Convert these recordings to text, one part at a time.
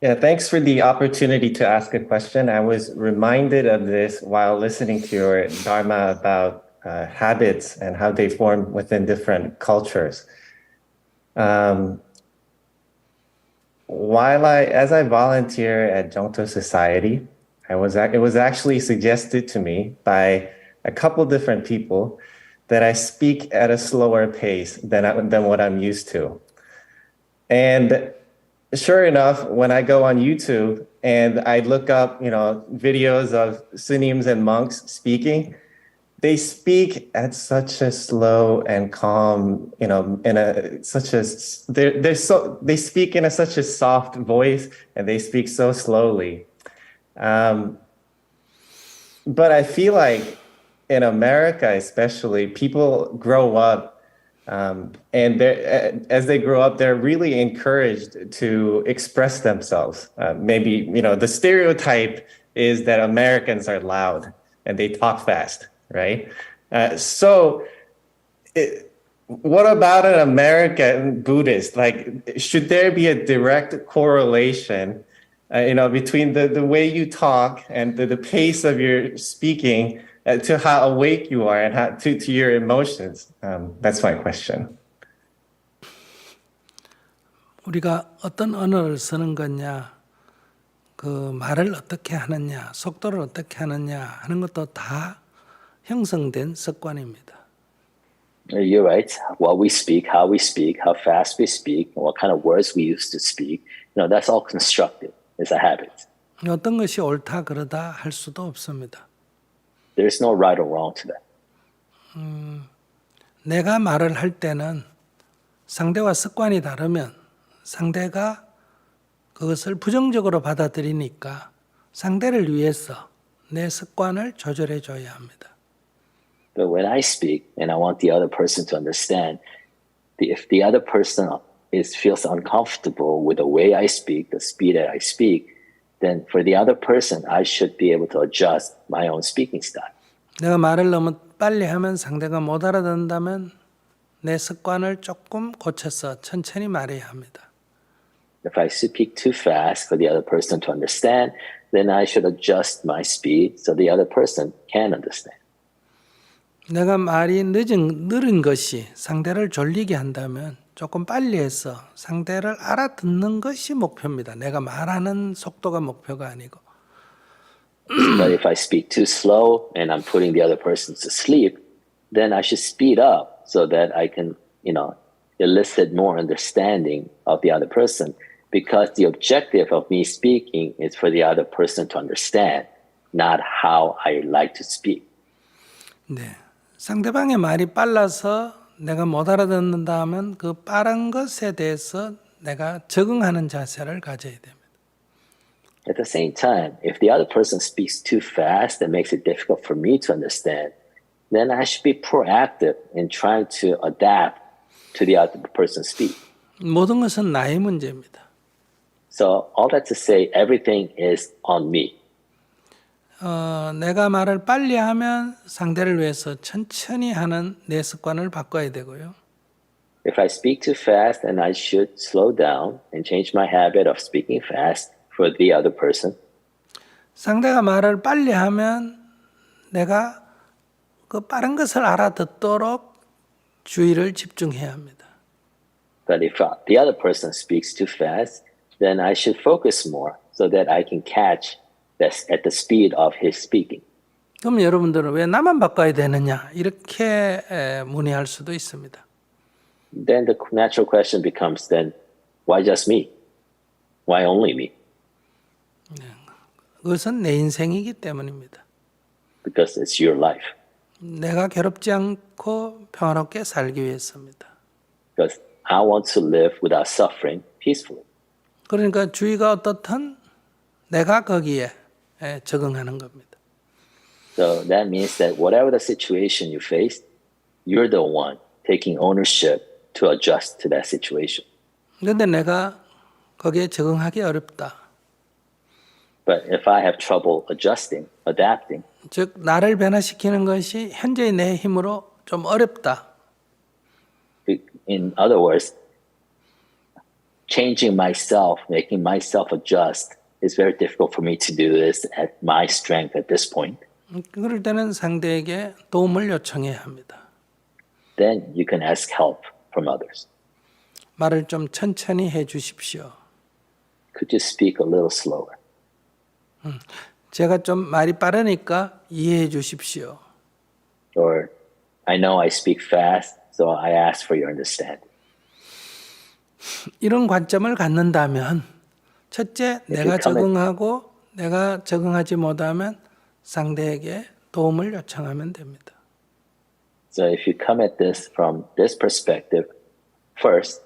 Yeah, thanks for the opportunity to ask a question. I was reminded of this while listening to your Dharma about habits and how they form within different cultures. Um, as I volunteer at Jongto Society, it was actually suggested to me by a couple different people that I speak at a slower pace than what I'm used to. And sure enough, when I go on YouTube and I look up, videos of Sunims and monks speaking, they speak at such a slow and calm, in a such a they speak in such a soft voice and they speak so slowly. Um, but I feel like in America, especially, people grow up and as they grow up, they're really encouraged to express themselves. Maybe, the stereotype is that Americans are loud and they talk fast, right? So what about an American Buddhist? Like, should there be a direct correlation, between the way you talk and the pace of your speaking to how awake you are and to your emotions? That's my question. 우리가 어떤 언어를 쓰는 거냐, 그 말을 어떻게 하느냐, 속도를 어떻게 하느냐 하는 것도 다 형성된 습관입니다. You're right. What we speak, how fast we speak, and what kind of words we use to speak, that's all constructed. It's a habit. 어떤 것이 옳다 그러다 할 수도 없습니다. There's no right or wrong to that. 내가 말을 할 때는 상대와 습관이 다르면 상대가 그것을 부정적으로 받아들이니까 상대를 위해서 내 습관을 조절해 줘야 합니다. But when I speak and I want the other person to understand, if the other person feels uncomfortable with the way I speak, the speed that I speak, then for the other person, I should be able to adjust my own speaking style. 내가 말을 너무 빨리 하면 상대가 못 알아듣는다면 내 습관을 조금 고쳐서 천천히 말해야 합니다. If I speak too fast for the other person to understand, then I should adjust my speed so the other person can understand. 내가 말이 느린 것이 상대를 졸리게 한다면 조금 빨리 해서 상대를 알아듣는 것이 목표입니다. 내가 말하는 속도가 목표가 아니고. But if I speak too slow and I'm putting the other person to sleep, then I should speed up so that I can, elicit more understanding of the other person. Because the objective of me speaking is for the other person to understand, not how I like to speak. 네, 상대방의 말이 빨라서 내가 못 알아듣는다 하면 그 빠른 것에 대해서 내가 적응하는 자세를 가져야 됩니다. At the same time, if the other person speaks too fast and makes it difficult for me to understand, then I should be proactive in trying to adapt to the other person's speed. 모든 것은 나의 문제입니다. So all that to say, everything is on me. 내가 말을 빨리 하면 상대를 위해서 천천히 하는 내 습관을 바꿔야 되고요. If I speak too fast, then I should slow down and change my habit of speaking fast for the other person. 상대가 말을 빨리 하면 내가 그 빠른 것을 알아듣도록 주의를 집중해야 합니다. But if the other person speaks too fast, then I should focus more so that I can catch at the speed of his speaking. 그럼 여러분들은 왜 나만 바꿔야 되느냐 이렇게 문의할 수도 있습니다. Then the natural question becomes then, why just me? Why only me? 그것은 내 인생이기 때문입니다. Because it's your life. 내가 괴롭지 않고 평화롭게 살기 위해서입니다. Because I want to live without suffering peacefully. 그러니까 주의가 어떻든 내가 거기에 적응하는 겁니다. So that means that whatever the situation you face, you're the one taking ownership to adjust to that situation. 그런데 내가 거기에 적응하기 어렵다. But if I have trouble adapting, 즉 나를 변화시키는 것이 현재의 내 힘으로 좀 어렵다. in other words, changing myself, making myself adjust is very difficult for me to do this at my strength at this point. 그럴 때는 상대에게 도움을 요청해야 합니다. Then you can ask help from others. 말을 좀 천천히 해 주십시오. Could you speak a little slower? 제가 좀 말이 빠르니까 이해해 주십시오. Or I know I speak fast, so I ask for your understanding. 이런 관점을 갖는다면 첫째, 내가 적응하고 내가 적응하지 못하면 상대에게 도움을 요청하면 됩니다. So if you come at this from this perspective, first,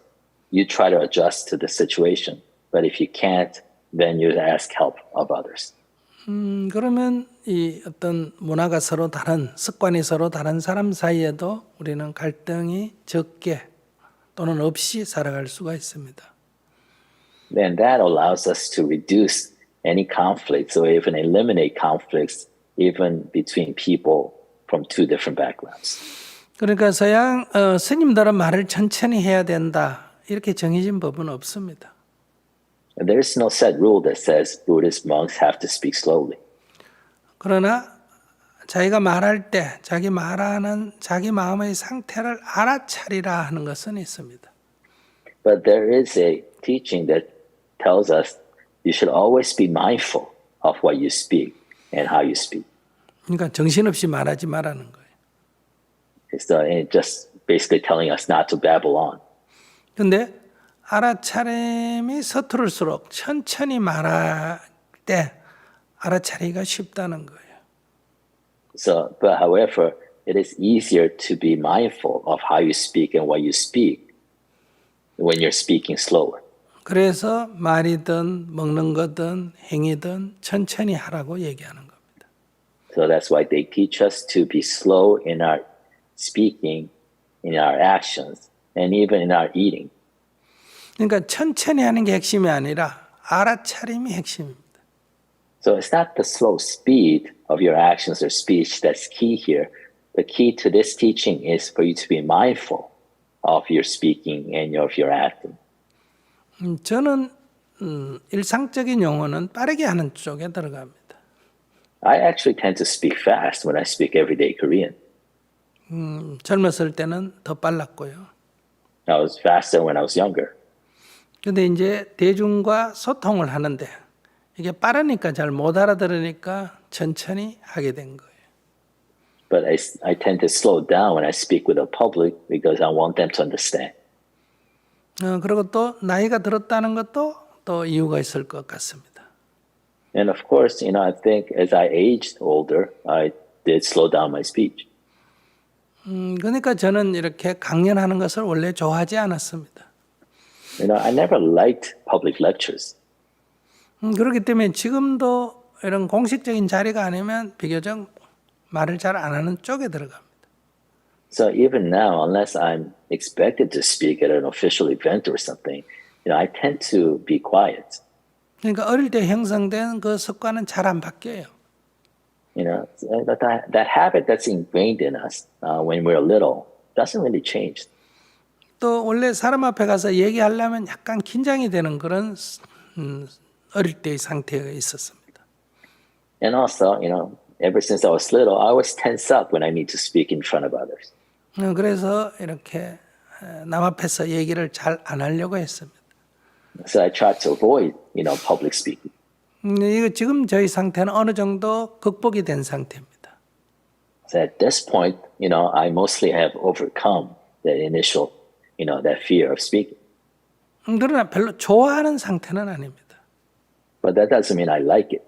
you try to adjust to the situation. But if you can't, then you ask help of others. 그러면 이 어떤 문화가 서로 다른, 습관이 서로 다른 사람 사이에도 우리는 갈등이 적게 또는 없이 살아갈 수가 있습니다. Then that allows us to reduce any conflicts or even eliminate conflicts even between people from two different backgrounds. 그러니까 서양 스님들은 말을 천천히 해야 된다 이렇게 정해진 법은 없습니다. And there is no set rule that says Buddhist monks have to speak slowly. 그러나 자기가 말할 때 자기 말하는 자기 마음의 상태를 알아차리라 하는 것은 있습니다. But there is a teaching that tells us you should always be mindful of what you speak and how you speak. 그러니까 정신없이 말하지 말라는 거예요. It's just basically telling us not to babble on. 근데 알아차림이 서투를수록 천천히 말할 때 알아차리기가 쉽다는 거예요. So, but however, it is easier to be mindful of how you speak and what you speak when you're speaking slower. 그래서 말이든 먹는 거든 행위든 천천히 하라고 얘기하는 겁니다. So that's why they teach us to be slow in our speaking, in our actions, and even in our eating. 그러니까 천천히 하는 게 핵심이 아니라 알아차림이 핵심입니다. So it's not the slow speed of your actions or speech that's key here. The key to this teaching is for you to be mindful of your speaking and of your acting. 저는 일상적인 용어는 빠르게 하는 쪽에 들어갑니다. I actually tend to speak fast when I speak everyday Korean. 젊었을 때는 더 빨랐고요. I was faster when I was younger. 근데 이제 대중과 소통을 하는데 이게 빠르니까 잘 못 알아들으니까 천천히 하게 된 거예요. But I tend to slow down when I speak with the public because I want them to understand. 그리고 또 나이가 들었다는 것도 또 이유가 있을 것 같습니다. And of course, I think as I aged older, I did slow down my speech. 그러니까 저는 이렇게 강연하는 것을 원래 좋아하지 않았습니다. I never liked public lectures. 그렇기 때문에 지금도 이런 공식적인 자리가 아니면 비교적 말을 잘 안 하는 쪽에 들어갑니다. So even now, unless I'm expected to speak at an official event or something, I tend to be quiet. 그러니까 어릴 때 형성된 그 습관은 잘 안 바뀌어요. That habit that's ingrained in us when we're little doesn't really change. 또 원래 사람 앞에 가서 얘기하려면 약간 긴장이 되는 그런 어릴 때의 상태가 있었습니다. And also, ever since I was little, I always tense up when I need to speak in front of others. 그래서 이렇게 남 앞에서 얘기를 잘 안 하려고 했습니다. So I try to avoid, public speaking. 이거 지금 저희 상태는 어느 정도 극복이 된 상태입니다. So at this point, I mostly have overcome that initial, that fear of speaking. 그러나 별로 좋아하는 상태는 아닙니다. But that doesn't mean I like it.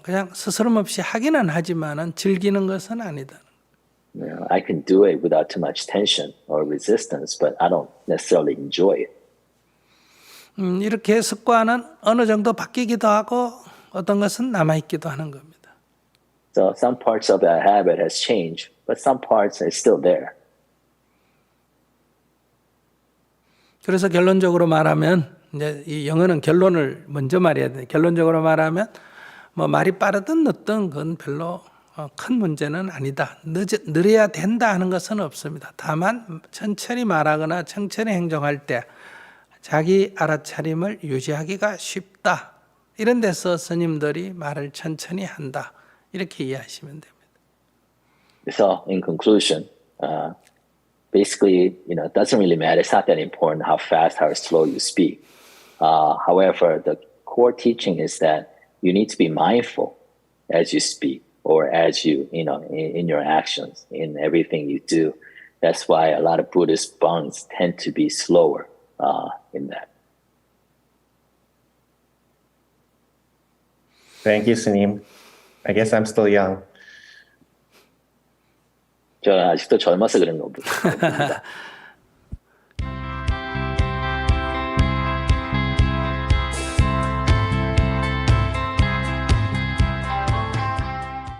그냥 스스럼 없이 하기는 하지만은 즐기는 것은 아니다. I can do it without too much tension or resistance, but I don't necessarily enjoy it. 이렇게 습관은 어느 정도 바뀌기도 하고 어떤 것은 남아있기도 하는 겁니다. So some parts of that habit has changed, but some parts are still there. 그래서 결론적으로 말하면 이제 이 영어는 결론을 먼저 말해야 돼. 결론적으로 말하면 뭐 말이 빠르든 늦든 그건 별로 큰 문제는 아니다. 느려야 된다 하는 것은 없습니다. 다만 천천히 말하거나 천천히 행동할 때 자기 알아차림을 유지하기가 쉽다. 이런 데서 스님들이 말을 천천히 한다. 이렇게 이해하시면 됩니다. So in conclusion, basically, it doesn't really matter. It's not that important how fast, how slow you speak. However, the core teaching is that you need to be mindful as you speak or as you, in your actions, in everything you do. That's why a lot of Buddhist monks tend to be slower in that. Thank you, Sanim. I guess I'm still young. 저 아직도 젊어서 그런 겁니다.